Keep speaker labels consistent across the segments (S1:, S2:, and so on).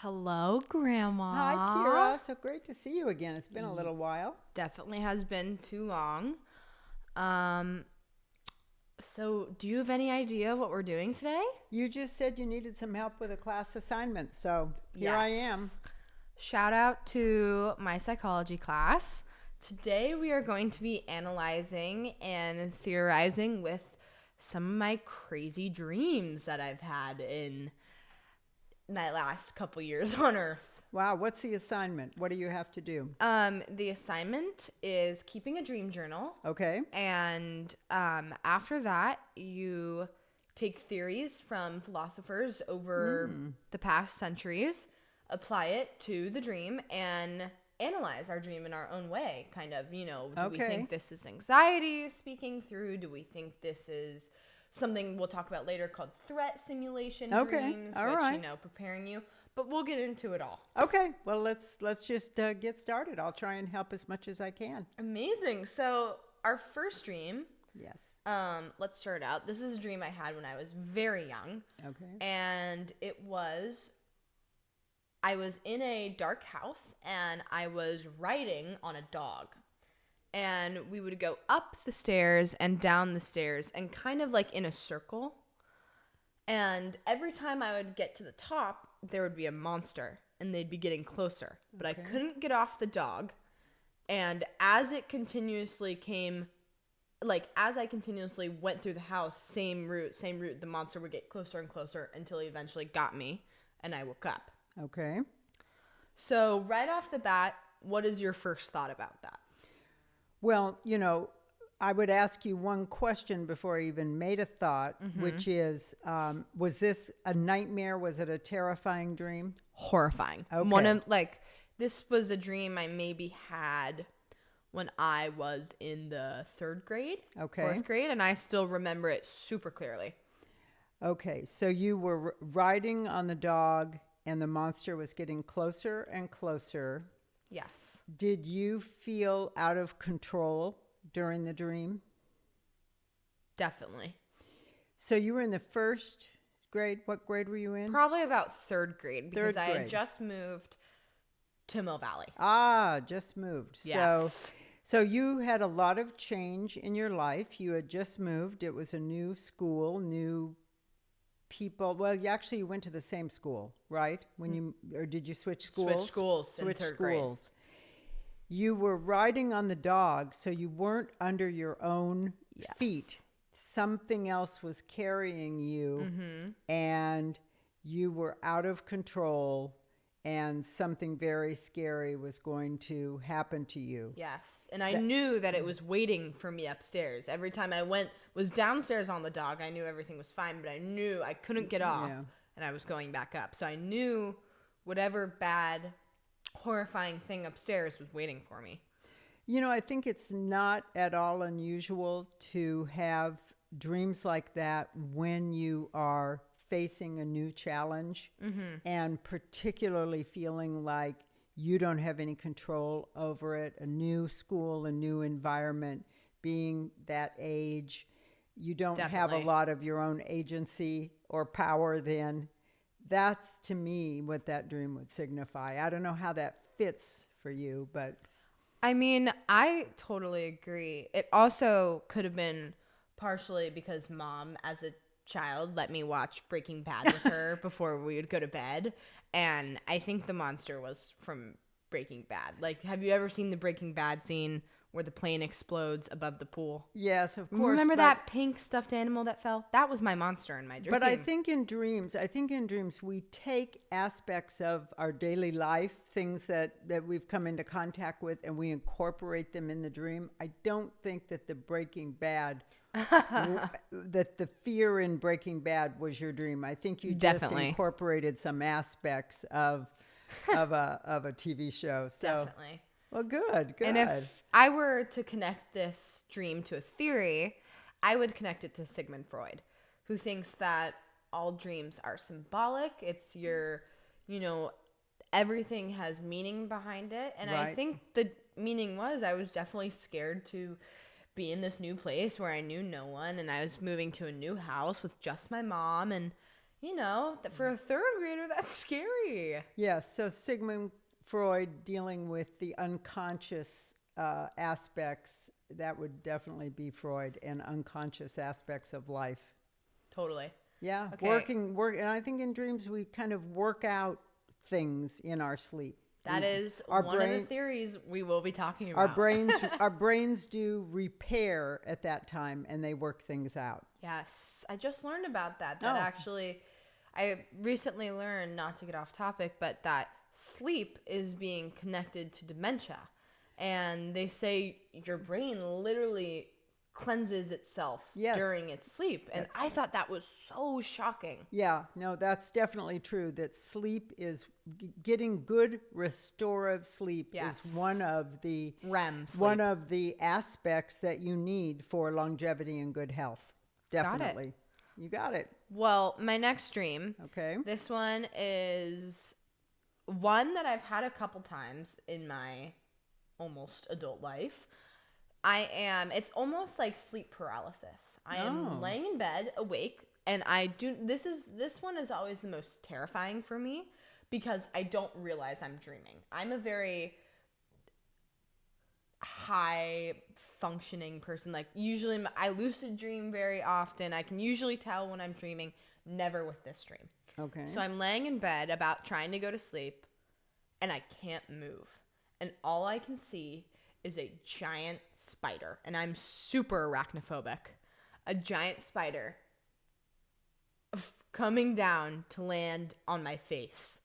S1: Hello, Grandma.
S2: Hi, Kira. So great to see you again. It's been a little while.
S1: Definitely has been too long. Um, so do you have any idea what we're doing today?
S2: You just said you needed some help with a class assignment, so here I am.
S1: Yes. Shout out to my psychology class. Today we are going to be analyzing and theorizing with some of my crazy dreams that I've had in my last couple years on Earth.
S2: Wow, what's the assignment? What do you have to do?
S1: The assignment is keeping a dream journal.
S2: Okay.
S1: And after that, you take theories from philosophers over the past centuries, apply it to the dream, and analyze our dream in our own way. Kind of, do we think this is anxiety speaking through? Do we think this is something we'll talk about later called threat simulation dreams,
S2: all
S1: which,
S2: right.
S1: Preparing you. But we'll get into it all.
S2: Okay. Well, let's just get started. I'll try and help as much as I can.
S1: Amazing. So our first dream.
S2: Yes.
S1: Let's start out. This is a dream I had when I was very young.
S2: Okay.
S1: And I was in a dark house and I was riding on a dog. And we would go up the stairs and down the stairs and kind of like in a circle. And every time I would get to the top, there would be a monster and they'd be getting closer. But I couldn't get off the dog. And as it continuously came, as I continuously went through the house, same route, the monster would get closer and closer until he eventually got me and I woke up.
S2: Okay.
S1: So right off the bat, what is your first thought about that?
S2: Well, I would ask you one question before I even made a thought, which is, was this a nightmare? Was it a terrifying dream?
S1: Horrifying.
S2: Okay.
S1: This was a dream I maybe had when I was in the third grade, fourth grade, and I still remember it super clearly.
S2: Okay, so you were riding on the dog and the monster was getting closer and closer.
S1: Yes.
S2: Did you feel out of control during the dream?
S1: Definitely.
S2: So you were in the first grade. What grade were you in?
S1: Probably about third grade because
S2: Third
S1: I
S2: grade.
S1: had just moved to Mill Valley.
S2: Just moved.
S1: Yes.
S2: So you had a lot of change in your life. You had just moved. It was a new school, new people. Well, you went to the same school, right? Or did you switch schools?
S1: Switch schools in third grade.
S2: You were riding on the dog, so you weren't under your own feet. Something else was carrying you, and you were out of control, and something very scary was going to happen to you.
S1: Yes, and I knew that it was waiting for me upstairs. Every time I was downstairs on the dog, I knew everything was fine, but I knew I couldn't get off, and I was going back up. So I knew whatever bad, horrifying thing upstairs was waiting for me.
S2: I think it's not at all unusual to have dreams like that when you are facing a new challenge, and particularly feeling like you don't have any control over it, a new school, a new environment, being that age, you don't have a lot of your own agency or power then. That's, to me, what that dream would signify. I don't know how that fits for you, but...
S1: I mean, I totally agree. It also could have been partially because Mom, as a child, let me watch Breaking Bad with her before we would go to bed. And I think the monster was from Breaking Bad. Have you ever seen the Breaking Bad scene where the plane explodes above the pool?
S2: Yes, of course.
S1: Remember that pink stuffed animal that fell? That was my monster in my dream.
S2: But I think in dreams we take aspects of our daily life, things that we've come into contact with, and we incorporate them in the dream. I don't think that the Breaking Bad, that the fear in Breaking Bad was your dream. I think you just incorporated some aspects of a TV show. So.
S1: Definitely.
S2: Well, good.
S1: And if I were to connect this dream to a theory, I would connect it to Sigmund Freud, who thinks that all dreams are symbolic. It's everything has meaning behind it. And I think the meaning was I was definitely scared to be in this new place where I knew no one, and I was moving to a new house with just my mom, and You know, that for a third grader, that's scary.
S2: Yes, so Sigmund Freud dealing with the unconscious aspects, that would definitely be Freud, and unconscious aspects of life.
S1: Totally.
S2: Yeah,
S1: Okay.
S2: and I think in dreams we kind of work out things in our sleep.
S1: That is
S2: Our
S1: one of the
S2: brain,
S1: theories we will be talking
S2: our
S1: about.
S2: brains do repair at that time, and they work things out.
S1: Yes, I just learned about that.
S2: Oh.
S1: Actually, I recently learned, not to get off topic, but that sleep is being connected to dementia. And they say your brain literally cleanses itself
S2: Yes.
S1: during its sleep. And I thought that was so shocking.
S2: Yeah, no, that's definitely true. That sleep is getting good restorative sleep
S1: Yes.
S2: is one of the
S1: REM sleep.
S2: one of the aspects that you need for longevity and good health. Definitely. You got it.
S1: Well, my next dream.
S2: Okay.
S1: This one is one that I've had a couple times in my almost adult life. It's almost like sleep paralysis. I am laying in bed awake, and this one is always the most terrifying for me because I don't realize I'm dreaming. I'm a very high functioning person. Like, usually I lucid dream very often. I can usually tell when I'm dreaming, never with this dream.
S2: Okay.
S1: So I'm laying in bed about trying to go to sleep, and I can't move. And all I can see is a giant spider, and I'm super arachnophobic. A giant spider coming down to land on my face.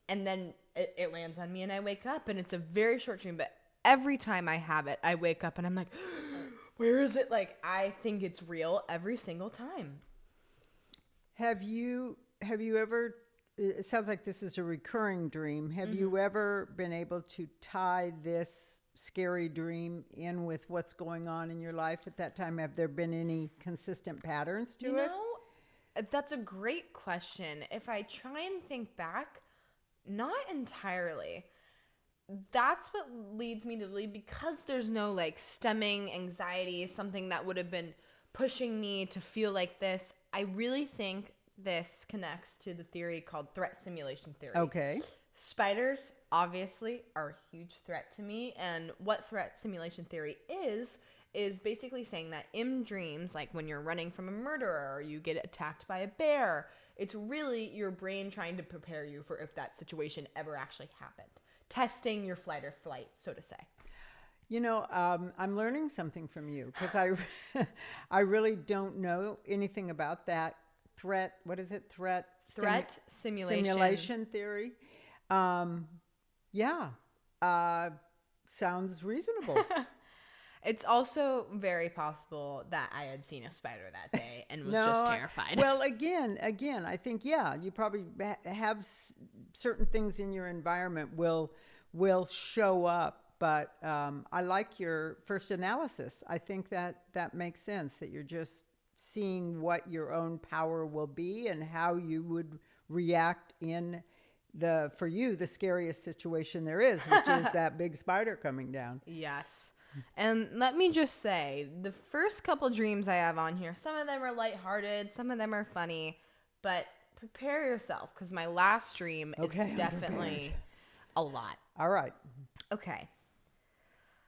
S1: And then it lands on me, and I wake up, and it's a very short dream, but every time I have it, I wake up, and I'm like, where is it? Like, I think it's real every single time.
S2: Have you ever, it sounds like this is a recurring dream. Have you ever been able to tie this scary dream in with what's going on in your life at that time? Have there been any consistent patterns to it?
S1: You know, that's a great question. If I try and think back, not entirely. That's what leads me to believe, because there's no like stemming anxiety, something that would have been pushing me to feel like this. I really think this connects to the theory called threat simulation theory.
S2: Okay.
S1: Spiders, obviously, are a huge threat to me. And what threat simulation theory is basically saying that in dreams, like when you're running from a murderer or you get attacked by a bear, it's really your brain trying to prepare you for if that situation ever actually happened. Testing your flight or flight, so to say.
S2: You know, I'm learning something from you, because I really don't know anything about that threat. What is it? Threat simulation theory. Yeah. Sounds reasonable.
S1: It's also very possible that I had seen a spider that day and was just terrified.
S2: Well, again, I think, yeah, you probably have certain things in your environment will show up. But I like your first analysis. I think that makes sense, that you're just seeing what your own power will be and how you would react in for you, the scariest situation there is, which is that big spider coming down.
S1: Yes. And let me just say, the first couple dreams I have on here, some of them are lighthearted, some of them are funny, but prepare yourself, because my last dream is definitely a lot.
S2: All right.
S1: Okay.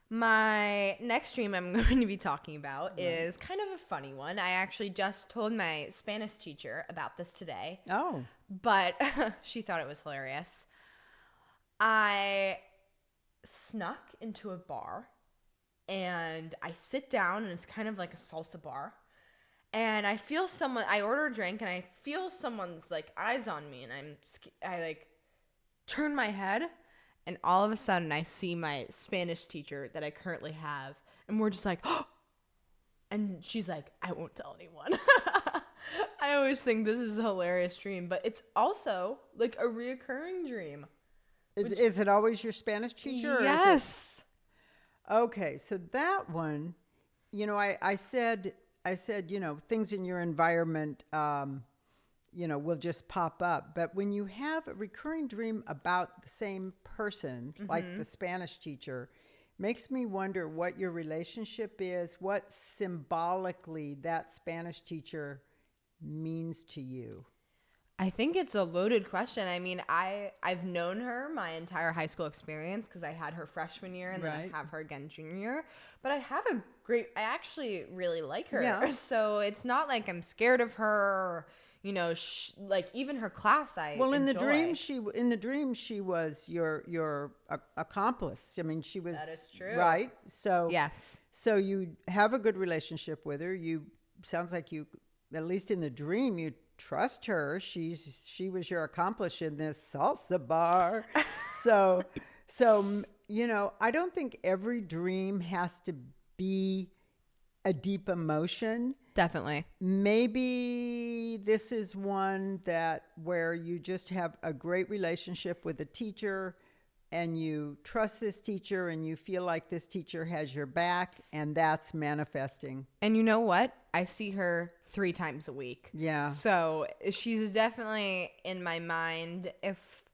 S1: My next dream I'm going to be talking about is kind of a funny one. I actually just told my Spanish teacher about this today.
S2: Oh.
S1: But she thought it was hilarious. I snuck into a bar, and I sit down, and it's kind of like a salsa bar. And I feel I order a drink, and I feel someone's like eyes on me, and I like turn my head, and all of a sudden I see my Spanish teacher that I currently have, and we're just like, oh! And she's like, I won't tell anyone. I always think this is a hilarious dream, but it's also like a reoccurring dream.
S2: Is it always your Spanish teacher?
S1: Yes.
S2: Okay, so that one, you know, I said, you know, things in your environment, you know, will just pop up. But when you have a recurring dream about the same person, like the Spanish teacher, makes me wonder what your relationship is, what symbolically that Spanish teacher means to you.
S1: I think it's a loaded question. I mean, I've known her my entire high school experience because I had her freshman year and then I have her again junior year. But I actually really like her.
S2: Yeah.
S1: So it's not like I'm scared of her or, like even her class I
S2: Well, in the
S1: enjoy.
S2: dream she was your accomplice. I mean, she was.
S1: That is true.
S2: Right? So
S1: Yes.
S2: so you have a good relationship with her. You sounds like you, at least in the dream, you trust her. She was your accomplice in this salsa bar. So I don't think every dream has to be a deep emotion.
S1: Definitely.
S2: Maybe this is one where you just have a great relationship with a teacher and you trust this teacher and you feel like this teacher has your back, and that's manifesting.
S1: And you know what? I see her 3 times a week.
S2: Yeah.
S1: So she's definitely in my mind. If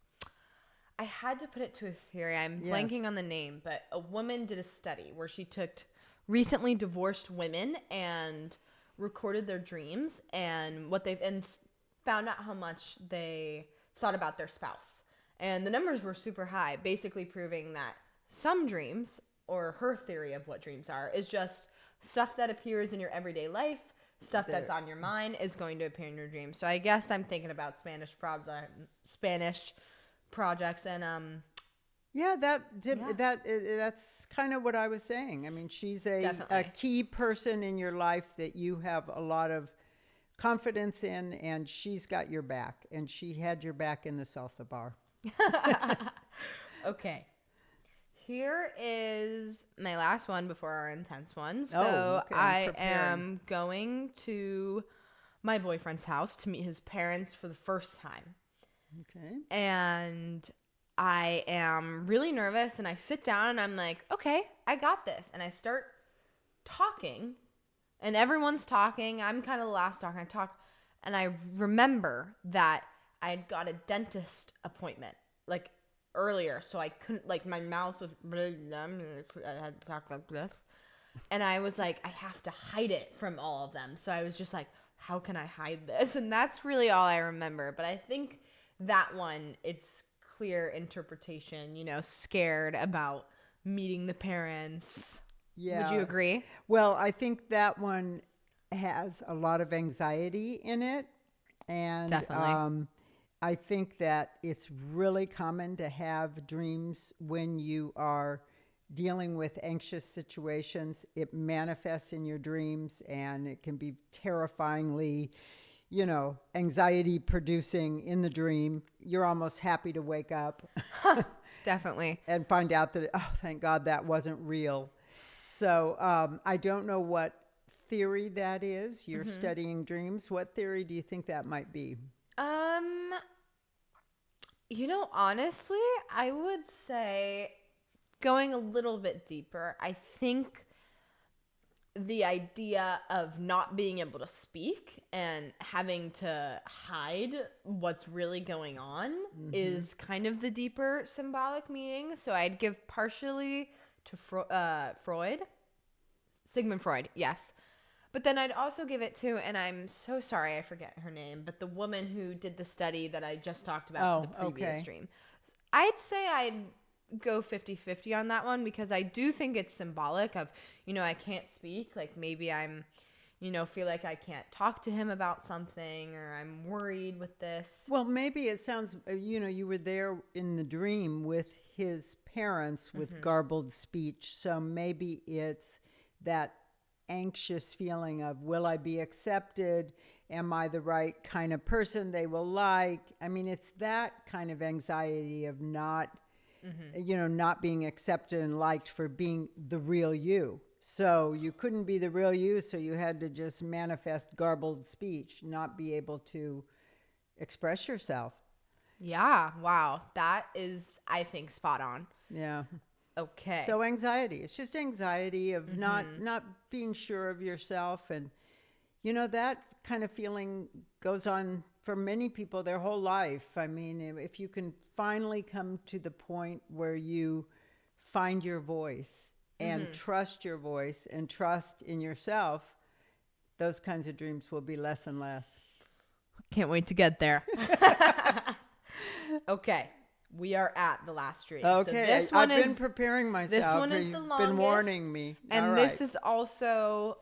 S1: I had to put it to a theory, I'm blanking on the name, but a woman did a study where she took recently divorced women and recorded their dreams and found out how much they thought about their spouse. And the numbers were super high, basically proving that some dreams, or her theory of what dreams are, is just stuff that appears in your everyday life, stuff that's on your mind is going to appear in your dreams. So I guess I'm thinking about Spanish projects and
S2: that's kind of what I was saying. I mean, she's a key person in your life that you have a lot of confidence in, and she's got your back, and she had your back in the salsa bar.
S1: Okay. Here is my last one before our intense one. So I am going to my boyfriend's house to meet his parents for the first time.
S2: Okay.
S1: And I am really nervous, and I sit down and I'm like, okay, I got this. And I start talking, and everyone's talking. I'm kind of the last talking. I talk, and I remember that I had got a dentist appointment like earlier, so I couldn't, like, my mouth was, I had to talk like this, and I was like, I have to hide it from all of them. So I was just like, how can I hide this? And that's really all I remember. But I think that one, it's clear interpretation, scared about meeting the parents.
S2: Yeah.
S1: Would you agree?
S2: Well, I think that one has a lot of anxiety in it. And
S1: definitely.
S2: I think that it's really common to have dreams when you are dealing with anxious situations. It manifests in your dreams, and it can be terrifyingly, anxiety producing in the dream. You're almost happy to wake up.
S1: Definitely.
S2: And find out that, oh, thank God that wasn't real. So I don't know what theory that is. You're studying dreams. What theory do you think that might be?
S1: Honestly, I would say, going a little bit deeper, I think the idea of not being able to speak and having to hide what's really going on is kind of the deeper symbolic meaning. So I'd give partially to Freud. Sigmund Freud, yes. But then I'd also give it to, and I'm so sorry I forget her name, but the woman who did the study that I just talked about for the previous stream. I'd say I'd go 50-50 on that one, because I do think it's symbolic of, I can't speak. Like, maybe I'm, feel like I can't talk to him about something, or I'm worried with this.
S2: Well, maybe it sounds, you were there in the dream with his parents with garbled speech. So maybe it's that anxious feeling of, will I be accepted? Am I the right kind of person they will like? I mean, it's that kind of anxiety of not, not being accepted and liked for being the real you. So you couldn't be the real you, so you had to just manifest garbled speech, not be able to express yourself.
S1: Yeah, wow. That is, I think, spot on.
S2: Yeah.
S1: Okay.
S2: So anxiety. It's just anxiety of not being sure of yourself. And, that kind of feeling goes on for many people their whole life. I mean, if you can finally come to the point where you find your voice and trust your voice and trust in yourself, those kinds of dreams will be less and less.
S1: Can't wait to get there. Okay. We are at the last dream.
S2: Okay,
S1: so this one
S2: I've been preparing myself.
S1: This one is
S2: You've
S1: the longest.
S2: been warning me.
S1: And
S2: All
S1: this
S2: right.
S1: is also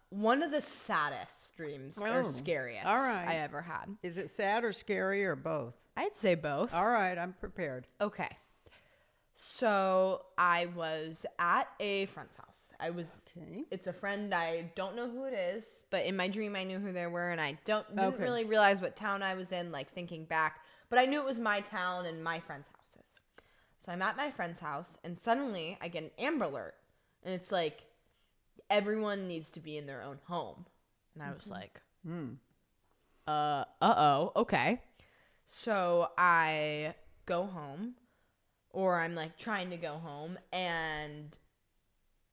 S1: one of the saddest dreams or scariest
S2: all right.
S1: I ever had.
S2: Is it sad or scary or both?
S1: I'd say both.
S2: All right, I'm prepared.
S1: Okay. So I was at a friend's house. It's a friend. I don't know who it is, but in my dream I knew who they were, and I didn't really realize what town I was in, like thinking back, but I knew it was my town and my friend's houses. So I'm at my friend's house, and suddenly I get an Amber Alert, and it's like everyone needs to be in their own home. And I was like, uh-oh, okay. So I go home, or I'm like trying to go home, and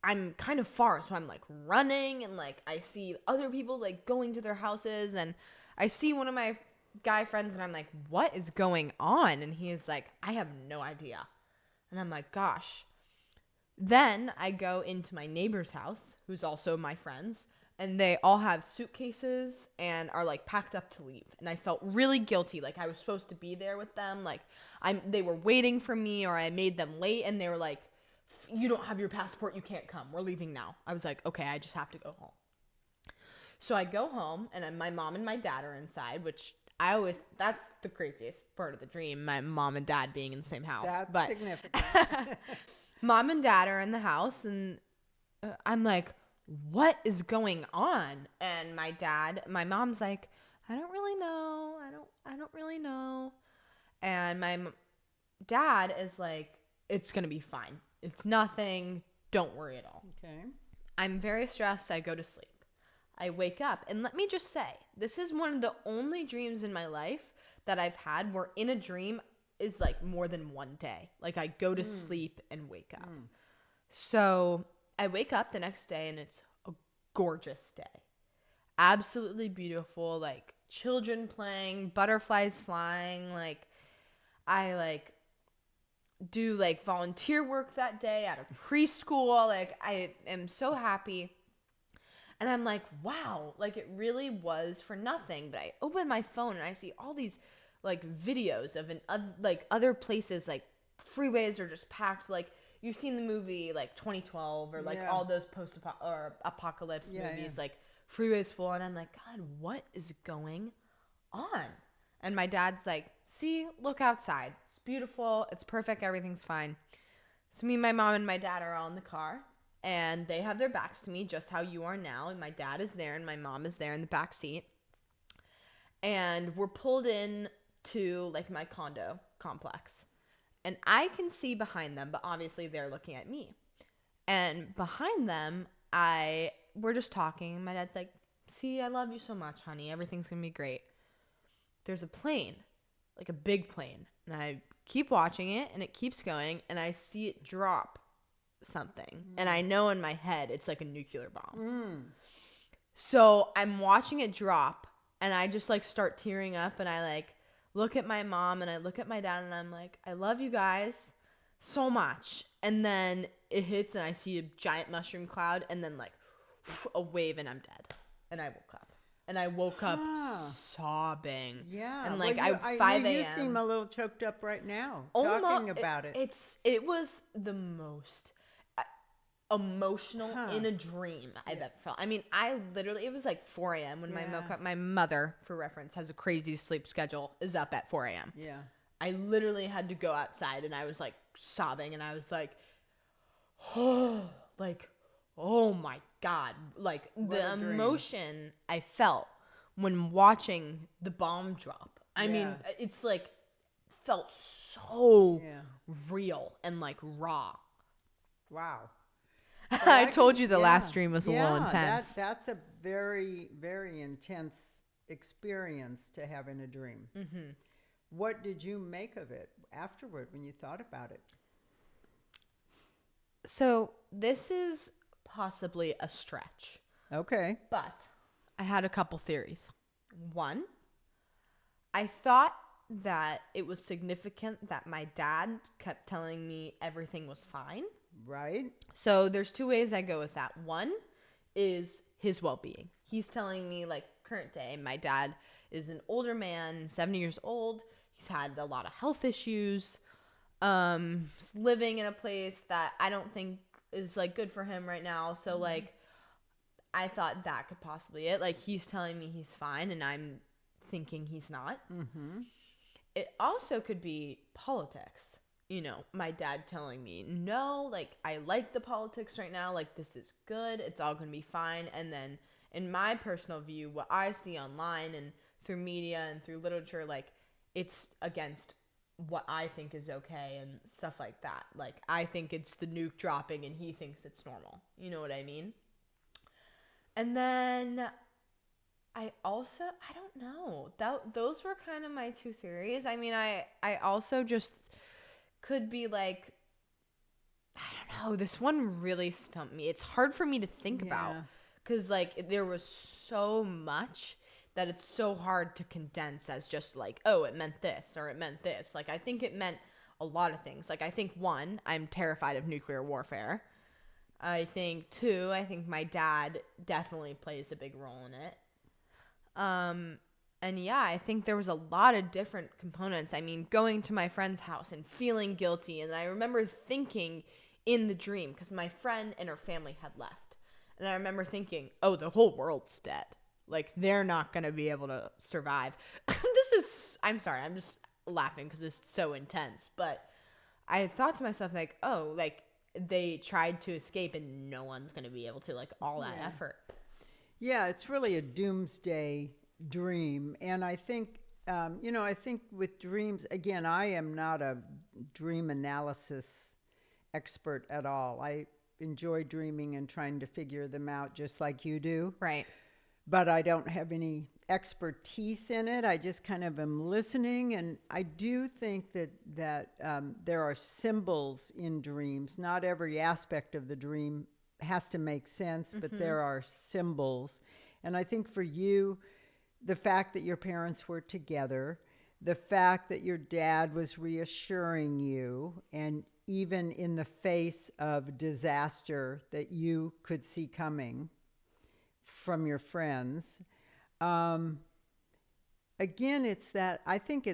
S1: I'm kind of far, so I'm like running, and like I see other people like going to their houses, and I see one of my guy friends, and I'm like, what is going on? And he is like, I have no idea. And I'm like, gosh. Then I go into my neighbor's house, who's also my friends, and they all have suitcases and are like packed up to leave. And I felt really guilty, like I was supposed to be there with them, like they were waiting for me, or I made them late, and they were like, you don't have your passport, you can't come, we're leaving now. I was like, okay, I just have to go home. So I go home, and my mom and my dad are inside, which that's the craziest part of the dream, my mom and dad being in the same house.
S2: That's significant.
S1: Mom and dad are in the house, and I'm like, what is going on? And my mom's like, I don't really know. I don't really know. And my dad is like, it's going to be fine. It's nothing. Don't worry at all.
S2: Okay.
S1: I'm very stressed. I go to sleep. I wake up, and let me just say, this is one of the only dreams in my life that I've had where in a dream is like more than one day. Like I go to sleep and wake up. So I wake up the next day, and it's a gorgeous day. Absolutely beautiful, like children playing, butterflies flying. Like I like do like volunteer work that day at a preschool. Like I am so happy. And I'm like, wow, like it really was for nothing. But I open my phone, and I see all these like videos of other places, like freeways are just packed. Like you've seen the movie like 2012 or like all those apocalypse movies, like freeways full. And I'm like, God, what is going on? And my dad's like, see, look outside. It's beautiful. It's perfect. Everything's fine. So me, my mom, and my dad are all in the car, and they have their backs to me, just how you are now. And my dad is there, and my mom is there in the back seat. And we're pulled in to like my condo complex, and I can see behind them, but obviously they're looking at me. And behind them, we're just talking, and my dad's like, see, I love you so much, honey, everything's gonna be great. There's a plane, like a big plane, and I keep watching it, and it keeps going, and I see it drop something, and I know in my head it's like a nuclear bomb. So I'm watching it drop, and I just like start tearing up, and I like look at my mom, and I look at my dad, and I'm like, I love you guys so much. And then it hits, and I see a giant mushroom cloud, and then like a wave, and I'm dead. And I woke up. And I woke up sobbing.
S2: Yeah.
S1: And like
S2: well,
S1: 5 a.m.
S2: You seem a little choked up right now talking about it.
S1: It was the most emotional in a dream I've ever felt. I mean, it was like 4 a.m. when I woke up. My mother, for reference, has a crazy sleep schedule, is up at 4 a.m.
S2: Yeah.
S1: I literally had to go outside, and I was like sobbing, and I was like, oh, like, oh my God. Like the emotion I felt when watching the bomb drop. I mean, it's like felt so real and like raw.
S2: Wow.
S1: I told you the last dream was a little intense.
S2: That's a very, very intense experience to have in a dream. Mm-hmm. What did you make of it afterward when you thought about it?
S1: So this is possibly a stretch.
S2: Okay.
S1: But I had a couple theories. One, I thought that it was significant that my dad kept telling me everything was fine.
S2: Right.
S1: So there's two ways I go with that. One is his well-being. He's telling me like current day. My dad is an older man, 70 years old. He's had a lot of health issues. He's living in a place that I don't think is like good for him right now. So like, I thought that could possibly it. Like, he's telling me he's fine, and I'm thinking he's not. It also could be politics. You know, my dad telling me, no, like, I like the politics right now. Like, this is good. It's all going to be fine. And then in my personal view, what I see online and through media and through literature, like, it's against what I think is okay and stuff like that. Like, I think it's the nuke dropping and he thinks it's normal. You know what I mean? And then I don't know. Those were kind of my two theories. I mean, I also just could be like, I don't know. This one really stumped me. It's hard for me to think about because, like, there was so much that it's so hard to condense as just like, oh, it meant this or it meant this. Like, I think it meant a lot of things. Like, I think, one, I'm terrified of nuclear warfare. I think, two, I think my dad definitely plays a big role in it. And yeah, I think there was a lot of different components. I mean, going to my friend's house and feeling guilty. And I remember thinking in the dream, because my friend and her family had left. And I remember thinking, oh, the whole world's dead. Like, they're not going to be able to survive. I'm sorry, I'm just laughing because it's so intense. But I thought to myself, like, oh, like, they tried to escape and no one's going to be able to, like, all that effort.
S2: Yeah, it's really a doomsday dream. And I think, I think with dreams, again, I am not a dream analysis expert at all. I enjoy dreaming and trying to figure them out just like you do.
S1: Right.
S2: But I don't have any expertise in it. I just kind of am listening. And I do think that there are symbols in dreams. Not every aspect of the dream has to make sense, but there are symbols. And I think for you, the fact that your parents were together, the fact that your dad was reassuring you, and even in the face of disaster that you could see coming from your friends. Again, it's that, I think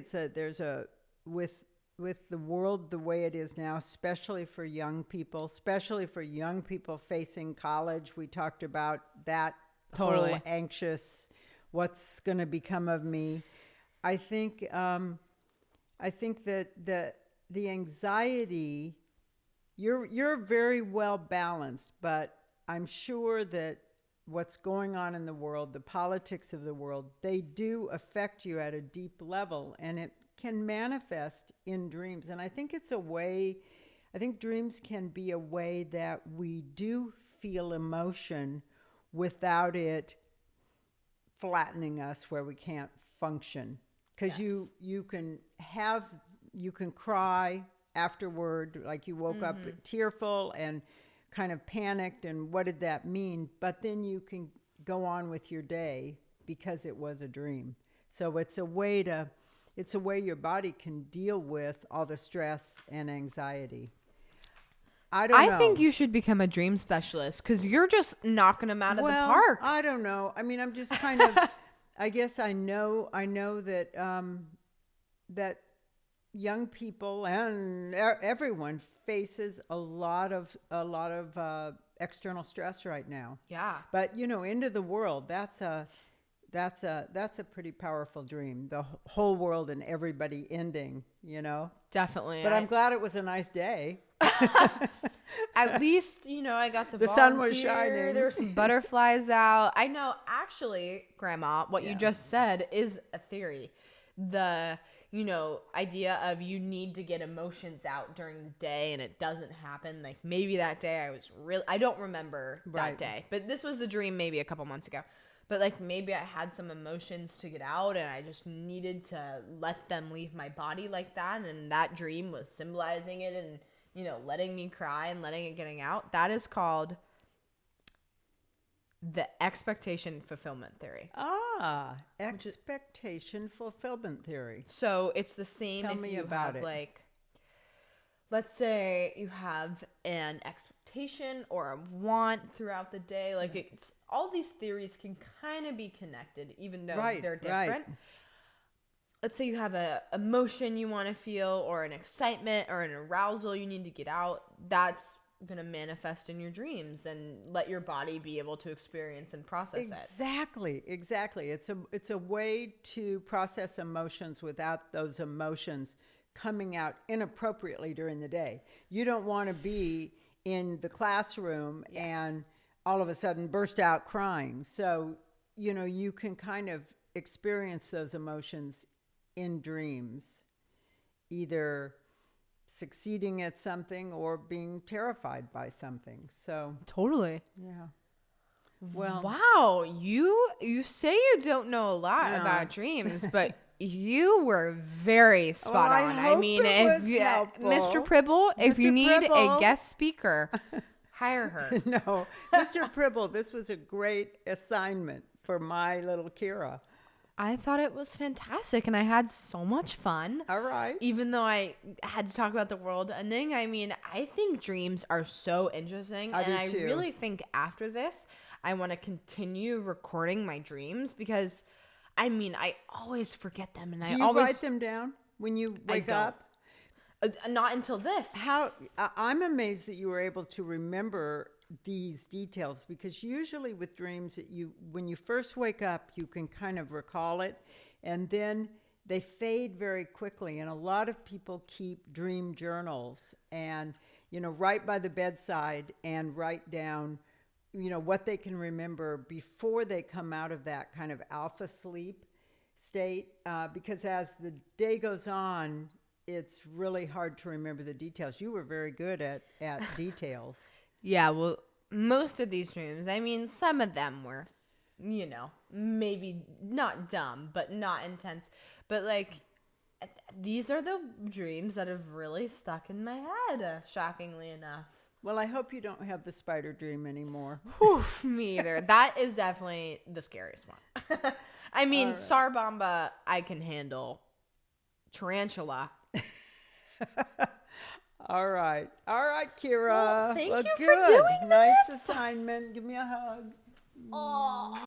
S2: with the world the way it is now, especially for young people facing college. We talked about that
S1: Totally
S2: whole anxious, what's going to become of me. I think that the anxiety, you're very well balanced, but I'm sure that what's going on in the world, the politics of the world, they do affect you at a deep level, and it can manifest in dreams. And I think dreams can be a way that we do feel emotion without it flattening us where we can't function. Because you can cry afterward, like you woke up tearful and kind of panicked, and what did that mean? But then you can go on with your day because it was a dream. So it's a way your body can deal with all the stress and anxiety. I
S1: think you should become a dream specialist because you're just knocking them out of the park.
S2: I don't know. I mean, I'm just kind of, I guess I know that, that young people and everyone faces a lot of external stress right now.
S1: Yeah.
S2: But end of the world, that's a pretty powerful dream. The whole world and everybody ending,
S1: Definitely.
S2: But I'm glad it was a nice day.
S1: At least, I got to volunteer.
S2: The sun was shining.
S1: There were some butterflies out. I know, actually, Grandma, what you just said is a theory. The idea of you need to get emotions out during the day and it doesn't happen. Like, maybe that day I don't remember that day, but this was a dream maybe a couple months ago. But like, maybe I had some emotions to get out and I just needed to let them leave my body like that. And that dream was symbolizing it and, letting me cry and letting it getting out. That is called the expectation fulfillment theory.
S2: Expectation fulfillment theory.
S1: So it's the same.
S2: Tell me about it.
S1: Like, let's say you have an expectation or a want throughout the day. Like it's all these theories can kind of be connected, even though they're different.
S2: Right.
S1: Let's say you have a emotion you want to feel, or an excitement or an arousal you need to get out. That's going to manifest in your dreams and let your body be able to experience and process it.
S2: Exactly. It's a way to process emotions without those emotions coming out inappropriately during the day. You don't want to be in the classroom and all of a sudden burst out crying. So, you can kind of experience those emotions in dreams, either succeeding at something or being terrified by something. So
S1: Totally.
S2: yeah. Well,
S1: wow, you say you don't know a lot
S2: No.
S1: about dreams, but you were very spot
S2: I
S1: on.
S2: hope
S1: mean,
S2: it
S1: if
S2: was
S1: you,
S2: helpful.
S1: Mr. Pribble, if you
S2: Mr.
S1: need
S2: Pribble.
S1: a guest speaker, hire her.
S2: No, Mr. Pribble, this was a great assignment for my little Kira.
S1: I thought it was fantastic, and I had so much fun.
S2: All right.
S1: Even though I had to talk about the world ending, I mean, I think dreams are so interesting, and I
S2: do too.
S1: really think after this, I want to continue recording my dreams because, I mean, I always forget them, and
S2: Do you
S1: always
S2: write them down when you wake
S1: don't.
S2: up?
S1: Not until this.
S2: I'm amazed that you were able to remember these details, because usually with dreams when you first wake up, you can kind of recall it, and then they fade very quickly. And a lot of people keep dream journals and, right by the bedside and write down, what they can remember before they come out of that kind of alpha sleep state, because as the day goes on, it's really hard to remember the details. You were very good at details.
S1: Yeah, well, most of these dreams, I mean, some of them were, maybe not dumb, but not intense. But, these are the dreams that have really stuck in my head, shockingly enough.
S2: Well, I hope you don't have the spider dream anymore.
S1: Whew, me either. That is definitely the scariest one. I mean, Sarbamba, I can handle. Tarantula.
S2: All right, Kira.
S1: Well, thank you
S2: good.
S1: for doing
S2: Nice
S1: this.
S2: assignment. Give me a hug.
S1: Oh.